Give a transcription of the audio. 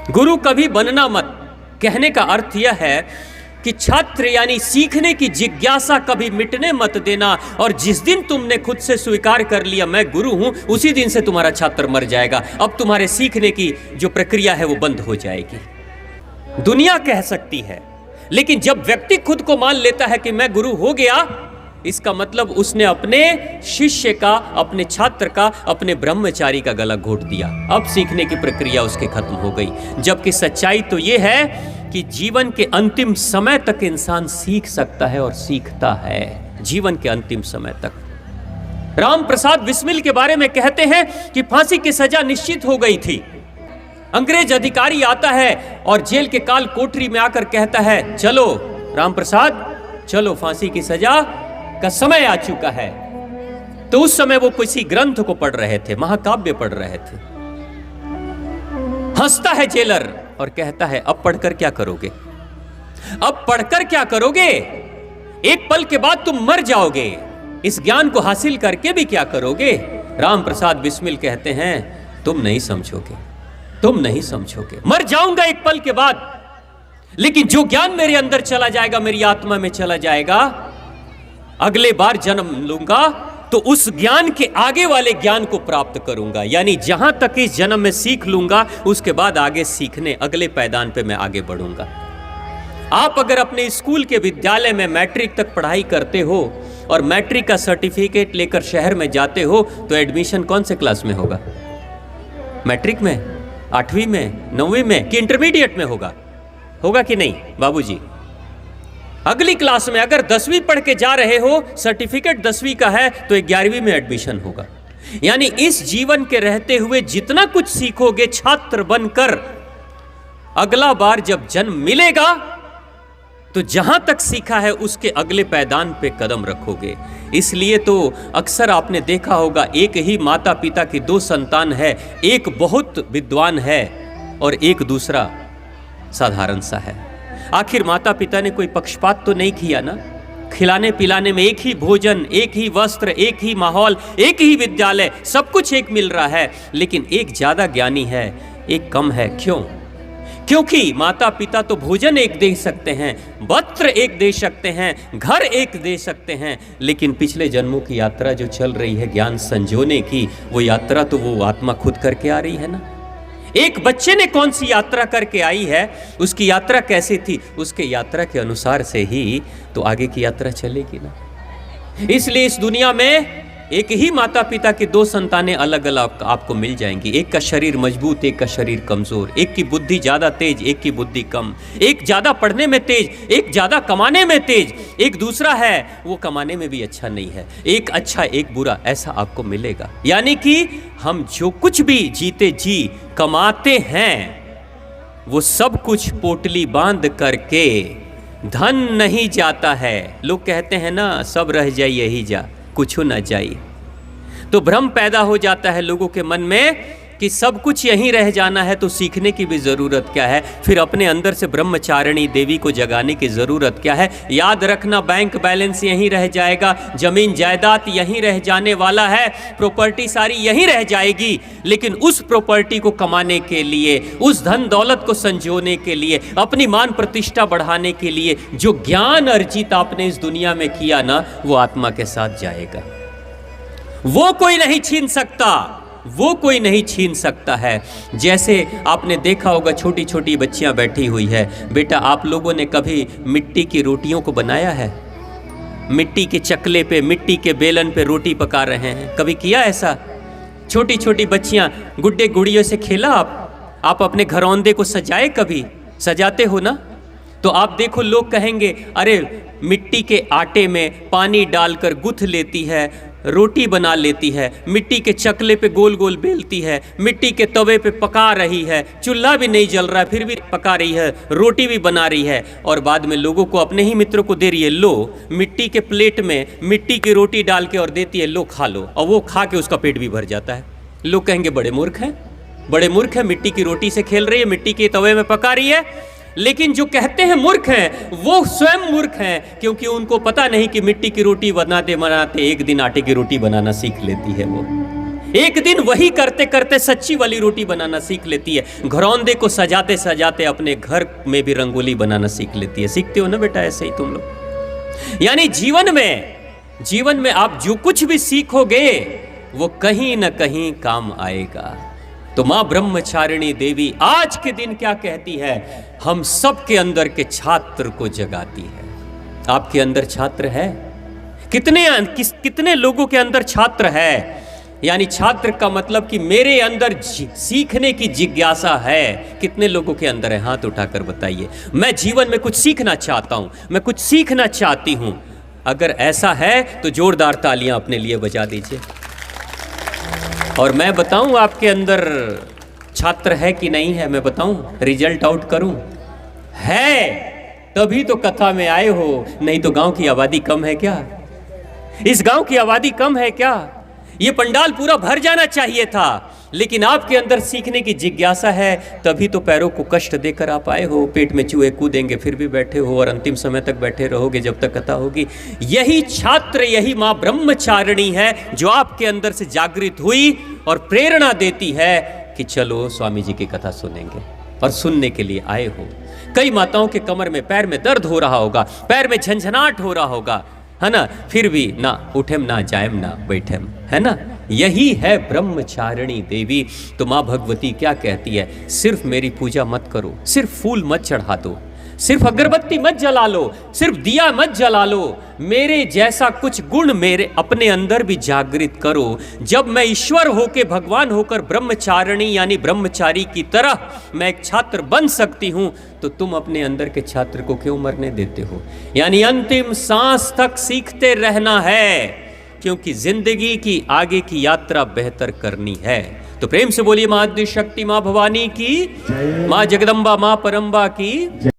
गुरु कभी बनना मत। कहने का अर्थ यह है कि छात्र यानी सीखने की जिज्ञासा कभी मिटने मत देना, और जिस दिन तुमने खुद से स्वीकार कर लिया मैं गुरु हूं, उसी दिन से तुम्हारा छात्र मर जाएगा। अब तुम्हारे सीखने की जो प्रक्रिया है वो बंद हो जाएगी। दुनिया कह सकती है, लेकिन जब व्यक्ति खुद को मान लेता है कि मैं गुरु हो गया, इसका मतलब उसने अपने शिष्य का, अपने छात्र का, अपने ब्रह्मचारी का गला घोट दिया। अब सीखने की प्रक्रिया उसके खत्म हो गई। जबकि सच्चाई तो यह है कि जीवन के अंतिम समय तक इंसान सीख सकता है और सीखता है, जीवन के अंतिम समय तक। राम प्रसाद बिस्मिल के बारे में कहते हैं कि फांसी की सजा निश्चित हो गई थी। अंग्रेज अधिकारी आता है और जेल के काल कोठरी में आकर कहता है, चलो राम प्रसाद चलो, फांसी की सजा का समय आ चुका है। तो उस समय वो किसी ग्रंथ को पढ़ रहे थे, महाकाव्य पढ़ रहे थे। हंसता है जेलर और कहता है, अब पढ़कर क्या करोगे? अब पढ़कर क्या करोगे? एक पल के बाद तुम मर जाओगे, इस ज्ञान को हासिल करके भी क्या करोगे? राम प्रसाद बिस्मिल कहते हैं, तुम नहीं समझोगे, तुम नहीं समझोगे। मर जाऊंगा एक पल के बाद, लेकिन जो ज्ञान मेरे अंदर चला जाएगा, मेरी आत्मा में चला जाएगा, अगले बार जन्म लूंगा तो उस ज्ञान के आगे वाले ज्ञान को प्राप्त करूंगा। यानी जहां तक इस जन्म में सीख लूंगा, उसके बाद आगे सीखने अगले पैदान पे मैं आगे बढ़ूंगा। आप अगर अपने स्कूल के विद्यालय में मैट्रिक तक पढ़ाई करते हो और मैट्रिक का सर्टिफिकेट लेकर शहर में जाते हो, तो एडमिशन कौन से क्लास में होगा? मैट्रिक में, 8वीं में, 9वीं में कि इंटरमीडिएट में होगा? होगा कि नहीं बाबूजी? अगली क्लास में अगर 10वीं पढ़ के जा रहे हो, सर्टिफिकेट 10वीं का है, तो 11वीं में एडमिशन होगा। यानी इस जीवन के रहते हुए जितना कुछ सीखोगे छात्र बनकर, अगला बार जब जन्म मिलेगा तो जहां तक सीखा है उसके अगले पैदान पे कदम रखोगे। इसलिए तो अक्सर आपने देखा होगा, एक ही माता पिता की 2 संतान है, एक बहुत विद्वान है और एक दूसरा साधारण सा है। आखिर माता पिता ने कोई पक्षपात तो नहीं किया ना? खिलाने पिलाने में एक ही भोजन, एक ही वस्त्र, एक ही माहौल, एक ही विद्यालय, सब कुछ एक मिल रहा है, लेकिन एक ज्यादा ज्ञानी है, एक कम है। क्यों? क्योंकि माता पिता तो भोजन एक दे सकते हैं, वस्त्र एक दे सकते हैं, घर एक दे सकते हैं, लेकिन पिछले जन्मों की यात्रा जो चल रही है ज्ञान संजोने की, वो यात्रा तो वो आत्मा खुद करके आ रही है ना। एक बच्चे ने कौन सी यात्रा करके आई है, उसकी यात्रा कैसी थी, उसके यात्रा के अनुसार से ही तो आगे की यात्रा चलेगी ना। इसलिए इस दुनिया में एक ही माता पिता की 2 संतानें अलग अलग आपको मिल जाएंगी। एक का शरीर मजबूत, एक का शरीर कमजोर, एक की बुद्धि ज्यादा तेज, एक की बुद्धि कम, एक ज्यादा पढ़ने में तेज, एक ज्यादा कमाने में तेज, एक दूसरा है वो कमाने में भी अच्छा नहीं है, एक अच्छा एक बुरा, ऐसा आपको मिलेगा। यानी कि हम जो कुछ भी जीते जी कमाते हैं, वो सब कुछ पोटली बांध करके धन नहीं जाता है। लोग कहते हैं ना, सब रह जाए यही जा, कुछ न जाई। तो भ्रम पैदा हो जाता है लोगों के मन में कि सब कुछ यहीं रह जाना है, तो सीखने की भी जरूरत क्या है? फिर अपने अंदर से ब्रह्मचारिणी देवी को जगाने की जरूरत क्या है? याद रखना, बैंक बैलेंस यहीं रह जाएगा, जमीन जायदाद यहीं रह जाने वाला है, प्रॉपर्टी सारी यहीं रह जाएगी, लेकिन उस प्रॉपर्टी को कमाने के लिए, उस धन दौलत को संजोने के लिए, अपनी मान प्रतिष्ठा बढ़ाने के लिए जो ज्ञान अर्जित आपने इस दुनिया में किया ना, वो आत्मा के साथ जाएगा। वो कोई नहीं छीन सकता, वो कोई नहीं छीन सकता है। जैसे आपने देखा होगा, छोटी छोटी बच्चियां बैठी हुई है। बेटा, आप लोगों ने कभी मिट्टी की रोटियों को बनाया है? मिट्टी के चकले पे, मिट्टी के बेलन पे रोटी पका रहे हैं, कभी किया ऐसा? छोटी छोटी बच्चियां गुड्डे गुड़ियों से खेला आप अपने घरौंदे को सजाए? कभी सजाते हो ना? तो आप देखो, लोग कहेंगे, अरे मिट्टी के आटे में पानी डालकर गुथ लेती है, रोटी बना लेती है, मिट्टी के चकले पे गोल गोल बेलती है, मिट्टी के तवे पे पका रही है, चूल्हा भी नहीं जल रहा है फिर भी पका रही है, रोटी भी बना रही है, और बाद में लोगों को, अपने ही मित्रों को दे रही है, लो मिट्टी के प्लेट में मिट्टी की रोटी डाल के और देती है, लो खा लो, और वो खा के उसका पेट भी भर जाता है। लोग कहेंगे बड़े मूर्ख हैं, बड़े मूर्ख हैं, मिट्टी की रोटी से खेल रही है, मिट्टी के तवे में पका रही है। लेकिन जो कहते हैं मूर्ख हैं, वो स्वयं मूर्ख हैं, क्योंकि उनको पता नहीं कि मिट्टी की रोटी बनाते बनाते एक दिन आटे की रोटी बनाना सीख लेती है वो। एक दिन वही करते करते सच्ची वाली रोटी बनाना सीख लेती है। घरौंदे को सजाते सजाते अपने घर में भी रंगोली बनाना सीख लेती है। सीखते हो ना बेटा, ऐसे ही तुम लोग। यानी जीवन में आप जो कुछ भी सीखोगे वो कहीं ना कहीं काम आएगा। तो मां ब्रह्मचारिणी देवी आज के दिन क्या कहती है? हम सबके अंदर के छात्र को जगाती है। आपके अंदर छात्र है? कितने लोगों के अंदर छात्र है? यानी छात्र का मतलब कि मेरे अंदर सीखने की जिज्ञासा है। कितने लोगों के अंदर है? हाथ उठाकर बताइए। मैं जीवन में कुछ सीखना चाहता हूं, मैं कुछ सीखना चाहती हूं। अगर ऐसा है तो जोरदार तालियां अपने लिए बजा दीजिए। और मैं बताऊं आपके अंदर छात्र है कि नहीं है? मैं बताऊं, रिजल्ट आउट करूं? है तभी तो कथा में आए हो, नहीं तो गांव की आबादी कम है क्या? इस गांव की आबादी कम है क्या? ये पंडाल पूरा भर जाना चाहिए था, लेकिन आपके अंदर सीखने की जिज्ञासा है, तभी तो पैरों को कष्ट देकर आप आए हो। पेट में चूहे कूदेंगे फिर भी बैठे हो, और अंतिम समय तक बैठे रहोगे जब तक कथा होगी। यही छात्र, यही मां ब्रह्मचारिणी है जो आपके अंदर से जागृत हुई और प्रेरणा देती है कि चलो स्वामी जी की कथा सुनेंगे, और सुनने के लिए आए हो। कई माताओं के कमर में, पैर में दर्द हो रहा होगा, पैर में झंझनाट हो रहा होगा, है ना, फिर भी ना उठेम ना जाएम ना बैठेम, है ना। यही है ब्रह्मचारिणी देवी। तो मां भगवती क्या कहती है? सिर्फ मेरी पूजा मत करो, सिर्फ फूल मत चढ़ा दो, सिर्फ अगरबत्ती मत जला लो, सिर्फ दिया मत जला लो, मेरे जैसा कुछ गुण मेरे अपने अंदर भी जागृत करो। जब मैं ईश्वर होके, भगवान होकर ब्रह्मचारिणी यानी ब्रह्मचारी की तरह मैं एक छात्र बन सकती हूं, तो तुम अपने अंदर के छात्र को क्यों मरने देते हो? यानी अंतिम सांस तक सीखते रहना है, क्योंकि जिंदगी की आगे की यात्रा बेहतर करनी है। तो प्रेम से बोलिए मां आद्य शक्ति, मां भवानी की, मां जगदम्बा, मां परम्बा की।